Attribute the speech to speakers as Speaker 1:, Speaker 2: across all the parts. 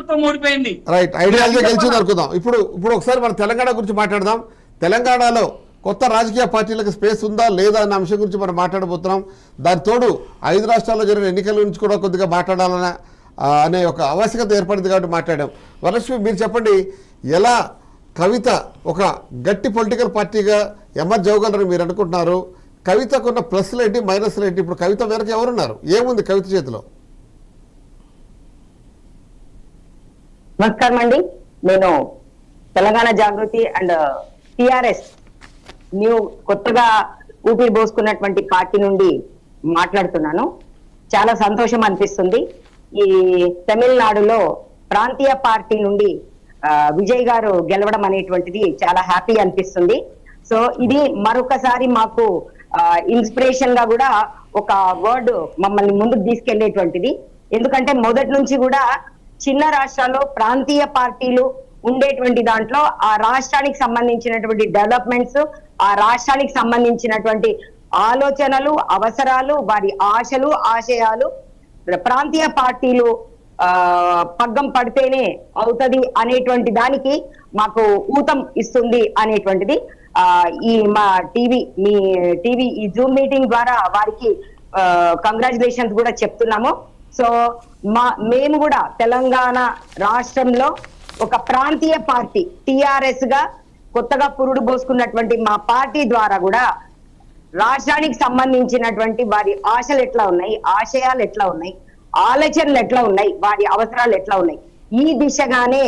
Speaker 1: ప్రభుత్వం ఓడిపోయింది.
Speaker 2: Right, ideology గెలిచింది అనుకుందాం. ఇప్పుడు ఒకసారి మనం తెలంగాణ గురించి మాట్లాడదాం. తెలంగాణలో కొత్త రాజకీయ పార్టీలకు స్పేస్ ఉందా లేదా అన్న అంశం గురించి మనం మాట్లాడబోతున్నాం. దాని తోడు 5 రాష్ట్రాల్లో జరిగిన ఎన్నికల గురించి కూడా కొద్దిగా మాట్లాడాలన్న అనే ఒక ఆవశ్యకత ఏర్పడింది కాబట్టి మాట్లాడాం. వరలక్ష్మి, మీరు చెప్పండి, ఎలా కవిత ఒక గట్టి పొలిటికల్ పార్టీగా ఎమర్జ్ అవ్వగలరని మీరు అనుకుంటున్నారు? కవితకున్న ప్లస్లు ఏంటి, మైనస్లు ఏంటి? ఇప్పుడు కవిత వెనక ఎవరున్నారు? ఏముంది కవిత చేతిలో?
Speaker 3: నమస్కారం అండి. నేను తెలంగాణ జాగృతి అండ్ టిఆర్ఎస్ కొత్తగా ఊపిరి పోసుకున్నటువంటి పార్టీ నుండి మాట్లాడుతున్నాను. చాలా సంతోషం అనిపిస్తుంది. ఈ తమిళనాడులో ప్రాంతీయ పార్టీ నుండి విజయ్ గారు గెలవడం అనేటువంటిది చాలా హ్యాపీ అనిపిస్తుంది. సో ఇది మరొకసారి మాకు ఇన్స్పిరేషన్ గా కూడా ఒక వర్డ్ మమ్మల్ని ముందుకు తీసుకెళ్లేటువంటిది. ఎందుకంటే మొదటి నుంచి కూడా చిన్న రాష్ట్రాల్లో ప్రాంతీయ పార్టీలు ఉండేటువంటి దాంట్లో ఆ రాష్ట్రానికి సంబంధించినటువంటి డెవలప్మెంట్స్, ఆ రాష్ట్రానికి సంబంధించినటువంటి ఆలోచనలు, అవసరాలు, వారి ఆశలు, ఆశయాలు ప్రాంతీయ పార్టీలు పగ్గం పడితేనే అవుతది అనేటువంటి దానికి మాకు ఊతం ఇస్తుంది అనేటువంటిది ఈ మా మీ టీవీ ఈ జూమ్ మీటింగ్ ద్వారా వారికి కంగ్రాచులేషన్స్ కూడా చెప్తున్నాము. సో మేము కూడా తెలంగాణ రాష్ట్రంలో ఒక ప్రాంతీయ పార్టీ టిఆర్ఎస్ గా కొత్తగా పురుడు పోసుకున్నటువంటి మా పార్టీ ద్వారా కూడా రాష్ట్రానికి సంబంధించినటువంటి వారి ఆశలు ఎట్లా ఉన్నాయి, ఆశయాలు ఎట్లా ఉన్నాయి, ఆలోచనలు ఎట్లా ఉన్నాయి, వారి అవసరాలు ఎట్లా ఉన్నాయి, ఈ దిశగానే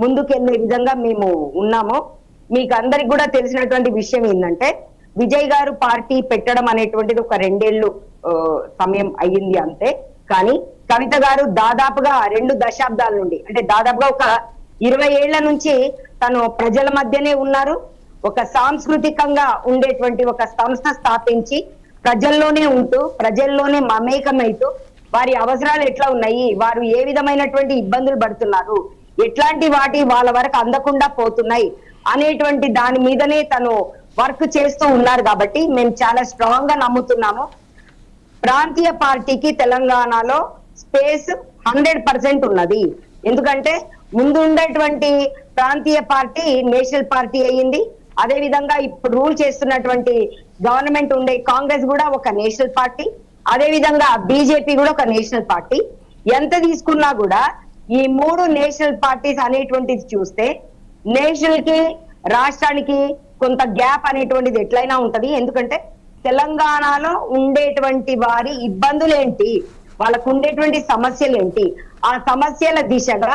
Speaker 3: ముందుకెళ్లే విధంగా మేము ఉన్నాము. మీకు అందరికి కూడా తెలిసినటువంటి విషయం ఏంటంటే, విజయ్ గారు పార్టీ పెట్టడం అనేటువంటిది ఒక 2 ఏళ్ళు సమయం అయ్యింది అంతే. కానీ కవిత గారు దాదాపుగా 2 దశాబ్దాల నుండి, అంటే దాదాపుగా ఒక 20 ఏళ్ల నుంచి తను ప్రజల మధ్యనే ఉన్నారు. ఒక సాంస్కృతికంగా ఉండేటువంటి ఒక సంస్థ స్థాపించి ప్రజల్లోనే ఉంటూ ప్రజల్లోనే మమేకమైతూ వారి అవసరాలు ఎట్లా ఉన్నాయి, వారు ఏ విధమైనటువంటి ఇబ్బందులు పడుతున్నారు, ఎట్లాంటి వాటి వాళ్ళ వరకు అందకుండా పోతున్నాయి అనేటువంటి దాని మీదనే తను వర్క్ చేస్తూ ఉన్నారు. కాబట్టి మేము చాలా స్ట్రాంగ్ గా నమ్ముతున్నాము. ప్రాంతీయ పార్టీకి తెలంగాణలో స్పేస్ 100% ఉన్నది. ఎందుకంటే ముందు ఉండేటువంటి ప్రాంతీయ పార్టీ నేషనల్ పార్టీ అయ్యింది. అదే విధంగా ఇప్పుడు రూల్ చేస్తున్నటువంటి గవర్నమెంట్ ఉండే కాంగ్రెస్ కూడా ఒక నేషనల్ పార్టీ, అదే విధంగా బీజేపీ కూడా ఒక నేషనల్ పార్టీ. ఎంత తీసుకున్నా కూడా ఈ 3 నేషనల్ పార్టీస్ అనేటువంటిది చూస్తే నేషనల్ కి రాష్ట్రానికి కొంత గ్యాప్ అనేటువంటిది ఎట్లయినా ఉంటది. ఎందుకంటే తెలంగాణలో ఉండేటువంటి వారి ఇబ్బందులు ఏంటి, వాళ్ళకు ఉండేటువంటి సమస్యలు ఏంటి, ఆ సమస్యల దిశగా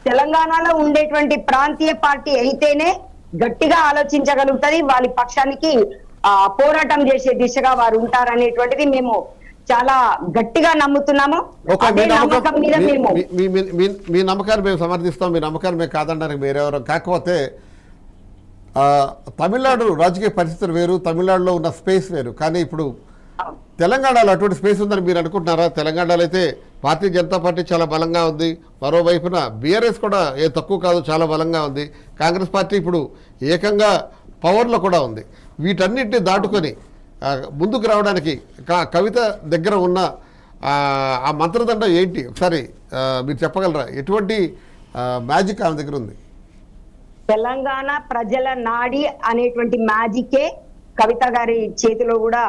Speaker 3: తెలంగాణలో ఉండేటువంటి ప్రాంతీయ పార్టీ అయితేనే గట్టిగా ఆలోచించగలుగుతుంది, వాళ్ళ పక్షానికి పోరాటం చేసే దిశగా వారు ఉంటారనేటువంటిది మేము చాలా గట్టిగా నమ్ముతున్నాము.
Speaker 2: మీ నమ్మకాన్ని మేము సమర్థిస్తాం, మీ నమ్మకాన్ని మేము కాదనడానికి వేరెవరు. కాకపోతే తమిళనాడు రాజకీయ పరిస్థితులు వేరు, తమిళనాడులో ఉన్న స్పేస్ వేరు. కానీ ఇప్పుడు తెలంగాణలో అటువంటి స్పేస్ ఉందని మీరు అనుకుంటున్నారా? తెలంగాణలో అయితే భారతీయ జనతా పార్టీ చాలా బలంగా ఉంది, మరోవైపున బీఆర్ఎస్ కూడా ఏ తక్కువ కాదు, చాలా బలంగా ఉంది. కాంగ్రెస్ పార్టీ ఇప్పుడు ఏకంగా పవర్లో కూడా ఉంది. వీటన్నిటిని దాటుకొని ముందుకు రావడానికి కవిత దగ్గర ఉన్న ఆ మంత్రదండం ఏంటి ఒకసారి మీరు చెప్పగలరా? ఎటువంటి మ్యాజిక్ ఆమె దగ్గర ఉంది?
Speaker 3: తెలంగాణ ప్రజల నాడి అనేటువంటి మ్యాజికే కవిత గారి చేతిలో కూడా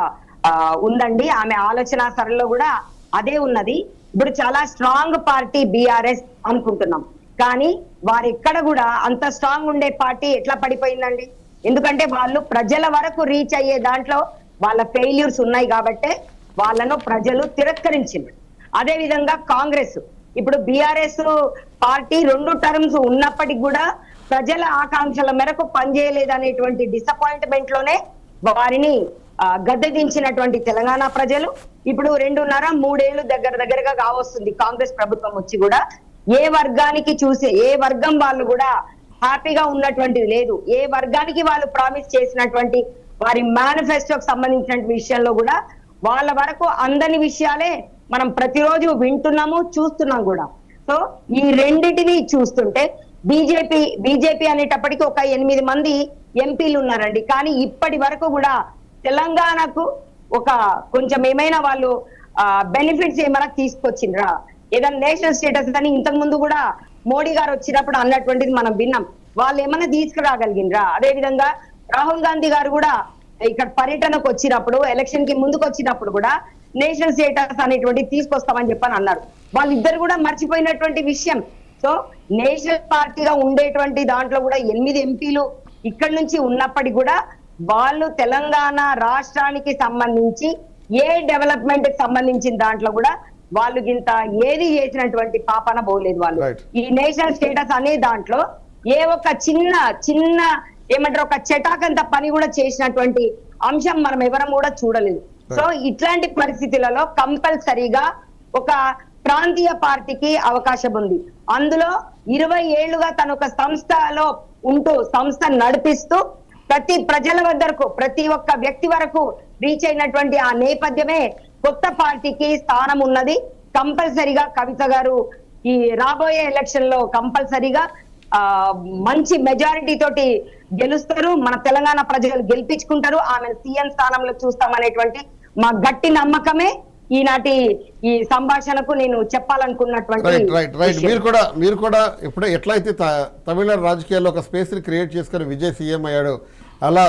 Speaker 3: ఉందండి. ఆమె ఆలోచన సరళిలో కూడా అదే ఉన్నది. ఇప్పుడు చాలా స్ట్రాంగ్ పార్టీ బీఆర్ఎస్ అనుకుంటున్నాం, కానీ వారు ఎక్కడ కూడా అంత స్ట్రాంగ్ ఉండే పార్టీ ఎట్లా పడిపోయిందండి? ఎందుకంటే వాళ్ళు ప్రజల వరకు రీచ్ అయ్యే దాంట్లో వాళ్ళ ఫెయిల్యూర్స్ ఉన్నాయి కాబట్టి వాళ్ళను ప్రజలు తిరస్కరించింది. అదే విధంగా కాంగ్రెస్ ఇప్పుడు బీఆర్ఎస్ పార్టీ 2 టర్మ్స్ ఉన్నప్పటికి కూడా ప్రజల ఆకాంక్షల మేరకు పనిచేయలేదనేటువంటి డిసప్పాయింట్మెంట్ లోనే వారిని గద్దె దించినటువంటి తెలంగాణ ప్రజలు ఇప్పుడు 2.5-3 ఏళ్ళు దగ్గరగా కావస్తుంది కాంగ్రెస్ ప్రభుత్వం వచ్చి కూడా ఏ వర్గానికి చూసే ఏ వర్గం వాళ్ళు కూడా హ్యాపీగా ఉన్నటువంటిది లేదు. ఏ వర్గానికి వాళ్ళు ప్రామిస్ చేసినటువంటి వారి మేనిఫెస్టోకి సంబంధించిన విషయంలో కూడా వాళ్ళ వరకు అందని విషయాలే మనం ప్రతిరోజు వింటున్నాము, చూస్తున్నాం కూడా. సో ఈ రెండిటిని చూస్తుంటే బీజేపీ అనేటప్పటికీ ఒక 8 మంది ఎంపీలు ఉన్నారండి. కానీ ఇప్పటి వరకు కూడా తెలంగాణకు ఒక కొంచెం ఏమైనా వాళ్ళు బెనిఫిట్స్ ఏమైనా తీసుకొచ్చిండ్రా? ఏదైనా నేషనల్ స్టేటస్ అని ఇంతకు ముందు కూడా మోడీ గారు వచ్చినప్పుడు అన్నటువంటిది మనం విన్నాం. వాళ్ళు ఏమైనా తీసుకురాగలిగినరా? అదే విధంగా రాహుల్ గాంధీ గారు కూడా ఇక్కడ పర్యటనకు వచ్చినప్పుడు, ఎలక్షన్ కి ముందుకు వచ్చినప్పుడు కూడా నేషనల్ స్టేటస్ అనేటువంటిది తీసుకొస్తామని చెప్పని అన్నారు. వాళ్ళిద్దరు కూడా మర్చిపోయినటువంటి విషయం. సో నేషనల్ పార్టీగా ఉండేటువంటి దాంట్లో కూడా 8 ఎంపీలు ఇక్కడ నుంచి ఉన్నప్పటికీ కూడా వాళ్ళు తెలంగాణ రాష్ట్రానికి సంబంధించి ఏ డెవలప్మెంట్ కి సంబంధించిన దాంట్లో కూడా వాళ్ళు ఇంత ఏది చేసినటువంటి పాపన పోలేదు వాళ్ళు.
Speaker 2: Right.
Speaker 3: ఈ నేషనల్ స్టేటస్ అనే దాంట్లో ఏ ఒక్క చిన్న ఏమంటారు ఒక చటాకంత పని కూడా చేసినటువంటి అంశం మనం ఎవరం కూడా చూడలేదు. సో ఇట్లాంటి పరిస్థితులలో కంపల్సరీగా ఒక ప్రాంతీయ పార్టీకి అవకాశం ఉంది. అందులో 20 ఏళ్లుగా తన ఒక సంస్థలో ఉంటూ సంస్థ నడిపిస్తూ ప్రతి ప్రజల వద్దకు ప్రతి ఒక్క వ్యక్తి వరకు రీచ్ అయినటువంటి ఆ నేపథ్యమే కొత్త పార్టీకి స్థానం ఉన్నది. కంపల్సరీగా కవిత గారు ఈ రాబోయే ఎలక్షన్ లో కంపల్సరీగా మంచి మెజారిటీ తోటి గెలుస్తారు. మన తెలంగాణ ప్రజలు గెలిపించుకుంటారు. ఆమె సీఎం స్థానంలో చూస్తామనేటువంటి మా గట్టి నమ్మకమే ఈనాటి ఈ సంభాషణకు నేను చెప్పాలనుకున్నటువంటి
Speaker 2: రైట్. మీరు కూడా ఎప్పుడైతే తమిళనాడు రాజకీయాల్లో ఒక స్పేస్ ని క్రియేట్ చేసుకుని విజయ్ సీఎం అయ్యాడు, అలా